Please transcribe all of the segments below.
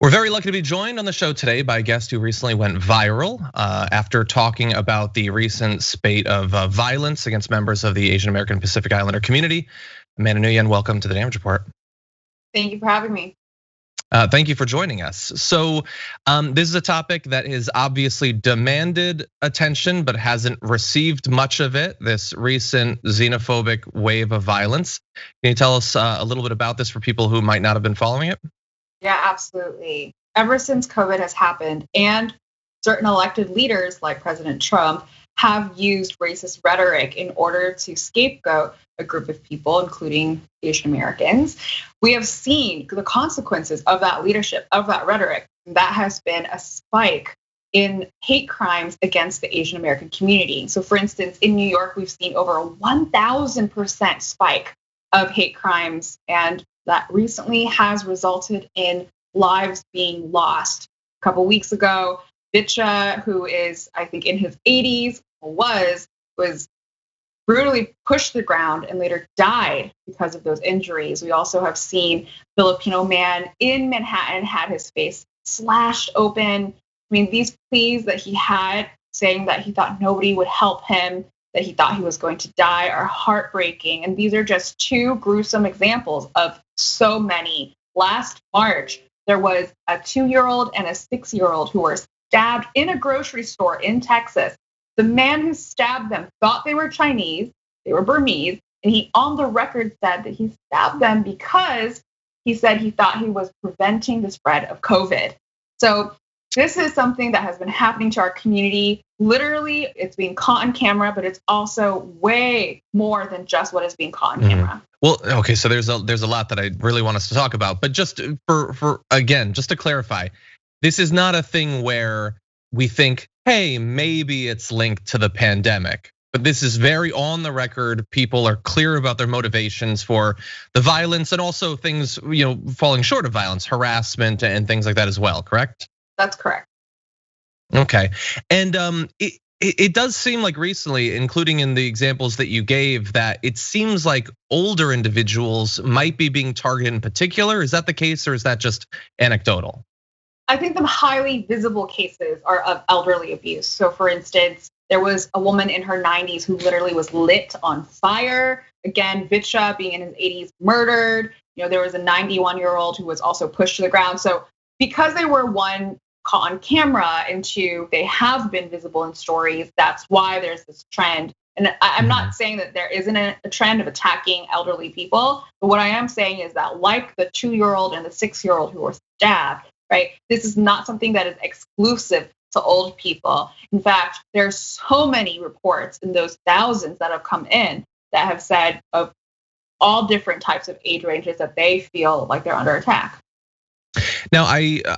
We're very lucky to be joined on the show today by a guest who recently went viral after talking about the recent spate of violence against members of the Asian American Pacific Islander community. Amanda Nguyen, welcome to the Damage Report. Thank you for having me. Thank you for joining us. So this is a topic that has obviously demanded attention, but hasn't received much of it, this recent xenophobic wave of violence. Can you tell us a little bit about this for people who might not have been following it? Yeah, absolutely. Ever since COVID has happened and certain elected leaders like President Trump have used racist rhetoric in order to scapegoat a group of people, including Asian Americans, we have seen the consequences of that leadership, of that rhetoric. That has been a spike in hate crimes against the Asian American community. So for instance, in New York, we've seen over a 1,000% spike of hate crimes, and that recently has resulted in lives being lost. A couple weeks ago, Vitcha, who is, I think, in his 80s, was brutally pushed to the ground and later died because of those injuries. We also have seen Filipino man in Manhattan had his face slashed open. I mean, these pleas that he had saying that he thought nobody would help him, that he thought he was going to die, are heartbreaking. And these are just two gruesome examples of so many. Last March, there was a 2-year-old and a 6-year-old who were stabbed in a grocery store in Texas. The man who stabbed them thought they were Chinese, they were Burmese, and he on the record said that he stabbed them because he said he thought he was preventing the spread of COVID. So this is something that has been happening to our community. Literally, it's being caught on camera, but it's also way more than just what is being caught on camera. Well, okay, so there's a lot that I really want us to talk about, but just for again, just to clarify, this is not a thing where we think, hey, maybe it's linked to the pandemic. But this is very on the record. People are clear about their motivations for the violence and also things, falling short of violence, harassment and things like that as well, correct? That's correct. Okay, and it does seem like recently, including in the examples that you gave, that it seems like older individuals might be being targeted in particular. Is that the case, or is that just anecdotal? I think the highly visible cases are of elderly abuse. So for instance, there was a woman in her 90s who literally was lit on fire. Again, Vitcha being in his 80s, murdered. There was a 91-year-old who was also pushed to the ground. So because they were, one, caught on camera, and two, they have been visible in stories, that's why there's this trend. And I'm not saying that there isn't a trend of attacking elderly people, but what I am saying is that, like the 2-year-old and the 6-year-old who were stabbed, right? This is not something that is exclusive to old people. In fact, there's so many reports in those thousands that have come in that have said of all different types of age ranges that they feel like they're under attack. Now,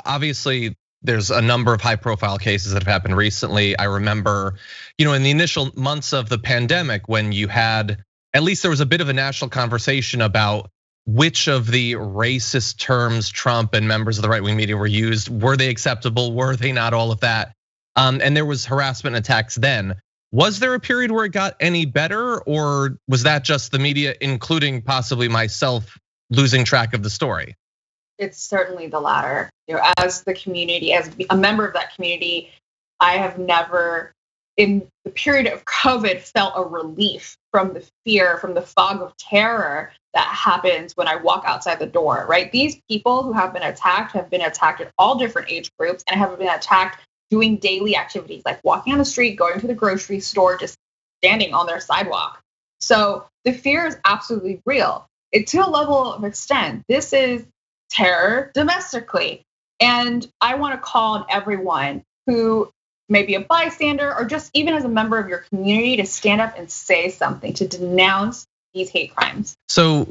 obviously there's a number of high-profile cases that have happened recently. I remember, in the initial months of the pandemic, when you had, at least there was a bit of a national conversation about which of the racist terms Trump and members of the right-wing media were used. Were they acceptable? Were they not? All of that. And there was harassment attacks then. Was there a period where it got any better, or was that just the media, including possibly myself, losing track of the story? It's certainly the latter. As the community, as a member of that community, I have never, in the period of COVID, felt a relief from the fear, from the fog of terror that happens when I walk outside the door, right? These people who have been attacked at all different age groups and have been attacked doing daily activities like walking on the street, going to the grocery store, just standing on their sidewalk. So the fear is absolutely real. To a level of extent, this is terror domestically. And I want to call on everyone who may be a bystander or just even as a member of your community to stand up and say something, to denounce these hate crimes. So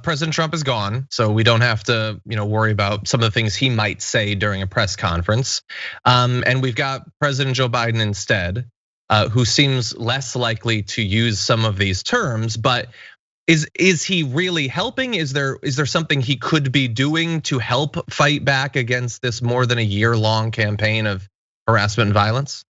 President Trump is gone, so we don't have to worry about some of the things he might say during a press conference. And we've got President Joe Biden instead, who seems less likely to use some of these terms, but is he really helping? Is there something he could be doing to help fight back against this more than a year-long campaign of harassment and violence?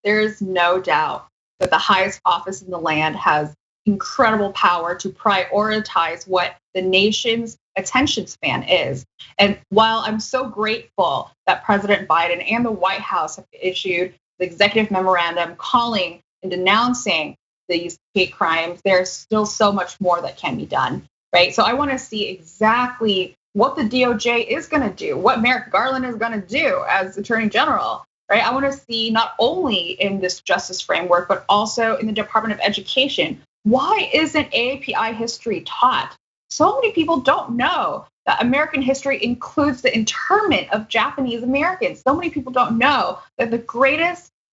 There's no doubt that the highest office in the land has incredible power to prioritize what the nation's attention span is. And while I'm so grateful that President Biden and the White House have issued the executive memorandum calling and denouncing these hate crimes, there's still so much more that can be done, right? So I want to see exactly what the DOJ is going to do, what Merrick Garland is going to do as Attorney General, right? I want to see not only in this justice framework, but also in the Department of Education. Why isn't AAPI history taught? So many people don't know that American history includes the internment of Japanese Americans. So many people don't know that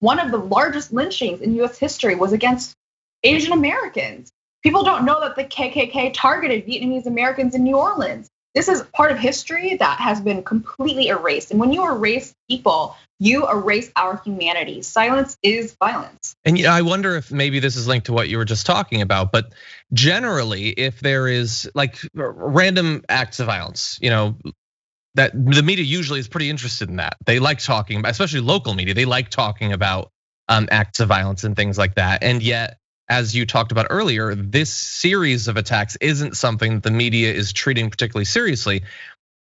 one of the largest lynchings in US history was against Asian Americans. People don't know that the KKK targeted Vietnamese Americans in New Orleans. This is part of history that has been completely erased. And when you erase people, you erase our humanity. Silence is violence. And I wonder if maybe this is linked to what you were just talking about, but generally, if there is like random acts of violence, that the media usually is pretty interested in that. They like talking about, especially local media, they like talking about acts of violence and things like that. And yet, as you talked about earlier, this series of attacks isn't something that the media is treating particularly seriously.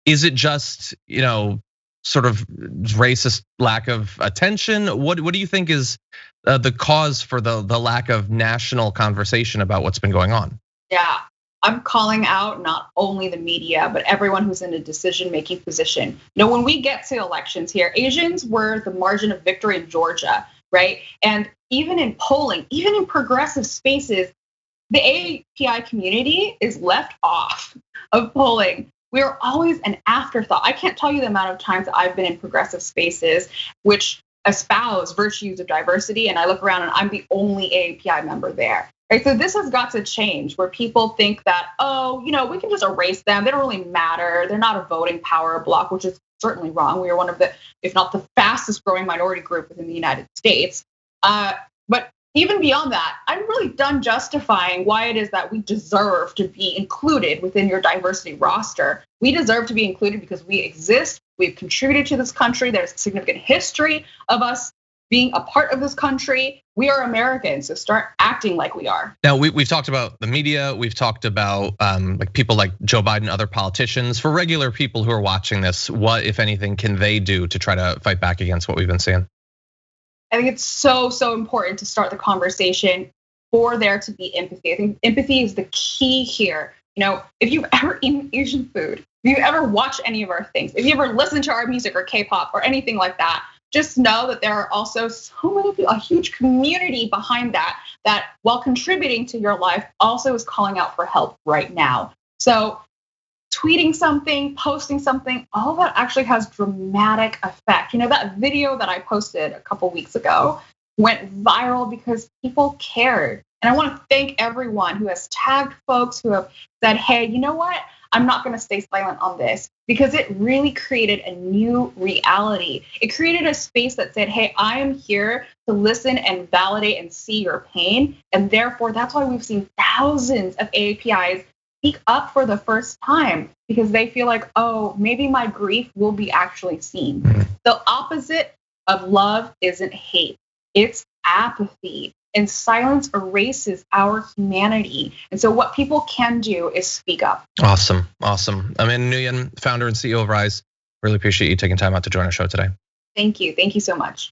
Is it just, sort of racist lack of attention? What do you think is the cause for the lack of national conversation about what's been going on? Yeah, I'm calling out not only the media, but everyone who's in a decision-making position. When we get to elections here, Asians were the margin of victory in Georgia, right? And even in polling, even in progressive spaces, the AAPI community is left off of polling. We are always an afterthought. I can't tell you the amount of times that I've been in progressive spaces which espouse virtues of diversity, and I look around and I'm the only AAPI member there. Right? So this has got to change, where people think that, we can just erase them. They don't really matter. They're not a voting power block, which is certainly wrong. We are one of the, if not the fastest growing minority group within the United States. But even beyond that, I'm really done justifying why it is that we deserve to be included within your diversity roster. We deserve to be included because we exist. We've contributed to this country. There's a significant history of us being a part of this country. We are Americans, so start acting like we are. Now, we've talked about the media. We've talked about like people like Joe Biden, other politicians. For regular people who are watching this, what, if anything, can they do to try to fight back against what we've been seeing? I think it's so important to start the conversation for there to be empathy. I think empathy is the key here. If you've ever eaten Asian food, if you ever watched any of our things, if you ever listened to our music or K-pop or anything like that, just know that there are also so many people, a huge community behind that while contributing to your life also is calling out for help right now. So tweeting something, posting something, all that actually has dramatic effect. That video that I posted a couple weeks ago went viral because people cared. And I want to thank everyone who has tagged folks who have said, hey, you know what? I'm not going to stay silent on this, because it really created a new reality. It created a space that said, hey, I am here to listen and validate and see your pain. And therefore, that's why we've seen thousands of AAPIs speak up for the first time, because they feel like, oh, maybe my grief will be actually seen. The opposite of love isn't hate, it's apathy. And silence erases our humanity. And so what people can do is speak up. Awesome. Amanda Nguyen, founder and CEO of Rise. Really appreciate you taking time out to join our show today. Thank you. Thank you so much.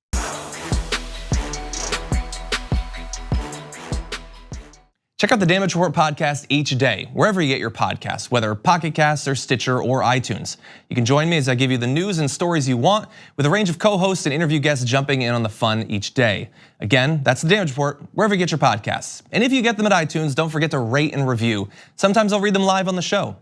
Check out the Damage Report podcast each day, wherever you get your podcasts, whether Pocket Casts or Stitcher or iTunes. You can join me as I give you the news and stories you want, with a range of co-hosts and interview guests jumping in on the fun each day. Again, that's the Damage Report, wherever you get your podcasts. And if you get them at iTunes, don't forget to rate and review. Sometimes I'll read them live on the show.